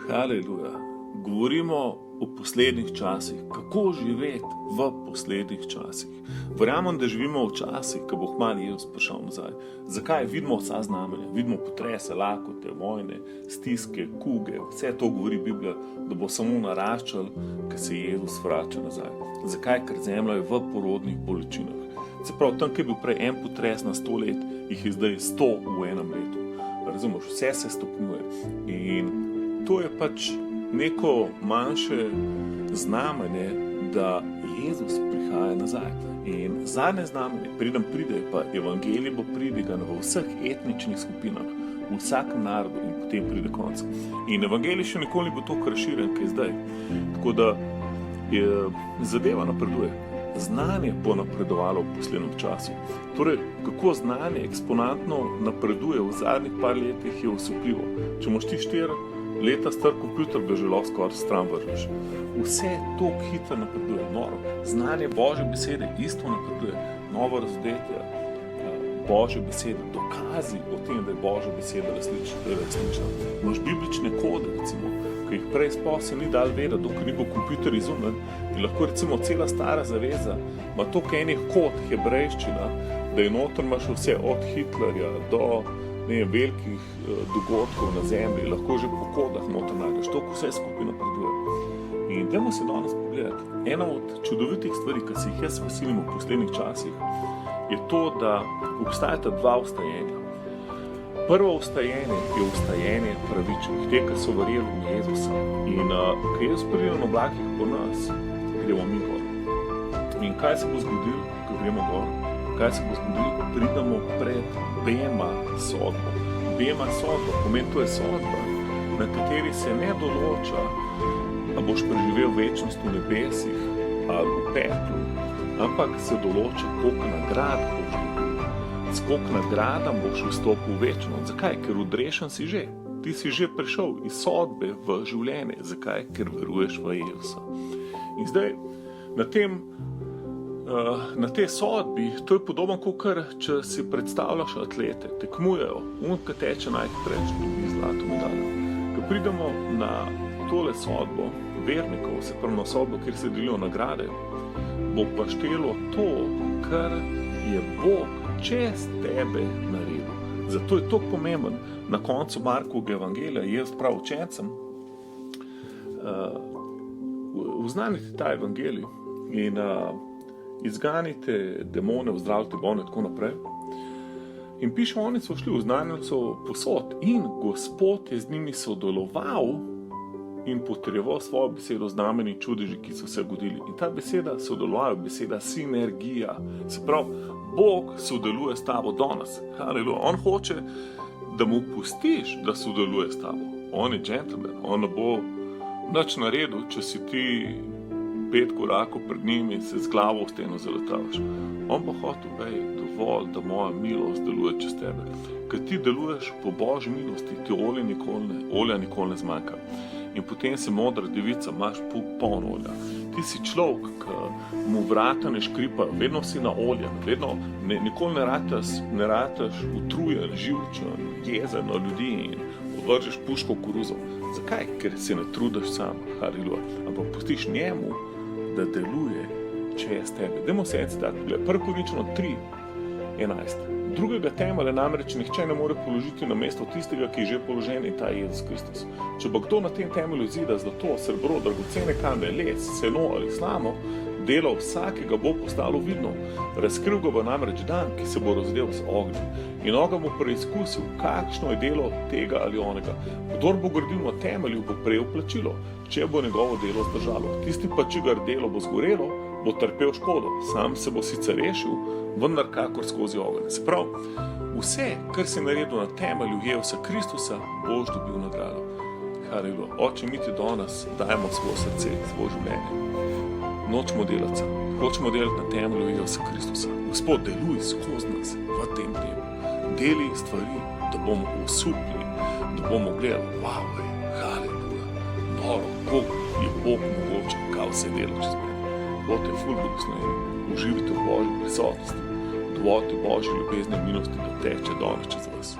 Haleluja. Govorimo o poslednjih časih, kako živeti v poslednjih časih. Verjamem, da živimo v časih, ko bo kmalu Jezus prišel nazaj. Zakaj? Vidimo vsa znamenja, vidimo potrese, lakote, vojne, stiske, kuge, vse to govori Biblija, da bo samo naraščal, ko se Jezus vrača nazaj. Zakaj? Ker zemlja je v porodnih bolečinah. Se pravi, tam, kjer je bil prej en potres na 100 let, jih je zdaj 100 v enem letu. Razumeš, vse se stopnjuje. In to je pač neko manjše znamenje, da Jezus prihaja nazaj. In zadnje znamenje, preden pride, pa evangelij bo pridigan v vseh etničnih skupinah, v vsakem narodu in potem pride konec. In evangelij še nikoli bo toliko razširjen, kot je zdaj. Tako da zadeva napreduje. Znanje bo napredovalo v poslednjem času. Torej, kako znanje eksponentno napreduje v zadnjih par letih, je osupljivo. Če imaš ti 4 leta star kompjuter, ga že lahko skoraj stran vržeš. Vse to hitro napreduje, noro. Znanje Božje besede isto napreduje, novo razodetje Božje besede, dokazi o tem, da je Božja beseda resnična. Imaš biblične kode, recimo, ki jih prej sploh se ni dal vedeti, dokler ni bil kompjuter izumljen, in lahko recimo cela stara zaveza ima toliko enih kod hebrejščina, da je noter imaš vse od Hitlerja do velikih dogodkov na zemlji, lahko že po kodah noter najdeš, toliko vse skupaj napreduje. In dajmo se danes pogledati. Ena od čudovitih stvari, ki se jih jaz veselim v poslednjih časih, je to, da obstajata dva vstajenja. Prvo vstajenje je vstajenje pravičnih, te, ki so verjeli v Jezusa. In ko Jezus pride na oblakih po nas, gremo mi gor. In kaj se bo zgodilo, ko gremo gor? Kaj se bo zgodilo? Pridemo pred bema sodbo. Bema sodbo, pomeni, to je sodba, na kateri se ne določa, da boš preživel večnost v nebesih ali v peklu, ampak se določa, koliko nagrad boš dobil. S koliko nagradam boš vstopil v večnost. Zakaj? Ker odrešen si že. Ti si že prišel iz sodbe v življenje. Zakaj? Ker veruješ v Jezusa. In zdaj, na tej sodbi, to je podobno, kot če si predstavljaš atlete, tekmujejo, ki teče najhitrejši, dobi zlato medaljo. Ko pridemo na tole sodbo vernikov, se pravi na sodbo, kjer se delijo nagrade, bo pa štelo to, kar je Bog čez tebe naredil. Zato je to pomemben. Na koncu Markovega evangelija Jezus pravi učencem, uznanite ta evangelij in izganite demone, ozdravite bolne, tako naprej. In piše, oni so šli, uznanili so posod in Gospod je z njimi sodeloval in potrjeval svojo besedo znameni čudeži, ki so se godili. In ta beseda sodelovanja, beseda sinergija. Se pravi, Bog sodeluje s tabo danes. Haleluja. On hoče, da mu pustiš, da sodeluje s tabo. On je gentleman. On ne bo nič naredil, če si ti 5 korakov pred njim in se z glavo v steno zaletavaš. On pa hotel, dovolj, da moja milost deluje čez tebe. Ker ti deluješ po Božji milosti, ti olja nikoli ne zmanjka. In potem si modra devica, imaš poln olja. Ti si človek, ki mu vrata ne škripajo, vedno si na olje, nikoli ne rataš utrujen, živčen, jezen na ljudi in odvržeš puško v koruzo. Zakaj? Ker se ne trudiš sam, haleluja, ampak pustiš njemu, da deluje čez tebe. Dajmo se en citat pogledati. 1 Korinčanom 3:11. Drugega temelja namreč nihče ne more položiti na mesto tistega, ki je že položen, in ta je Jezus Kristus. Če bo kdo na tem temelju zida zlato, srebro, dragocene kamne, les, seno ali slamo, delo vsakega bo postalo vidno. Razkril ga bo namreč dan, ki se bo razdelil z ognjem. In ogenj bo preizkusil, kakšno je delo tega ali onega. Kdor bo gradil na temelju, bo prejel plačilo, če bo njegovo delo zdržalo. Tisti pa, čigar delo bo zgorelo, bo trpel škodo. Sam se bo sicer rešil, vendar kakor skozi ogenj. Se pravi, vse, kar si naredil na temelju Jezusa Kristusa, boš dobil nagrado. Haleluja. Oče, mi ti danes dajemo svoje srce, svoje življenje. Nočemo delati sam. Hočemo delati na temelju Jezusa Kristusa. Gospod, deluj skozi nas v tem delu. Deli stvari, da bomo osupli, da bomo gledali, haleluja, noro, kako je Bog mogoče, kaj vse dela čez mene. Bog te ful blagosloveni. Uživite v Božji prisotnosti. Dovolite Božji ljubezni in milosti, da teče danes čez vas.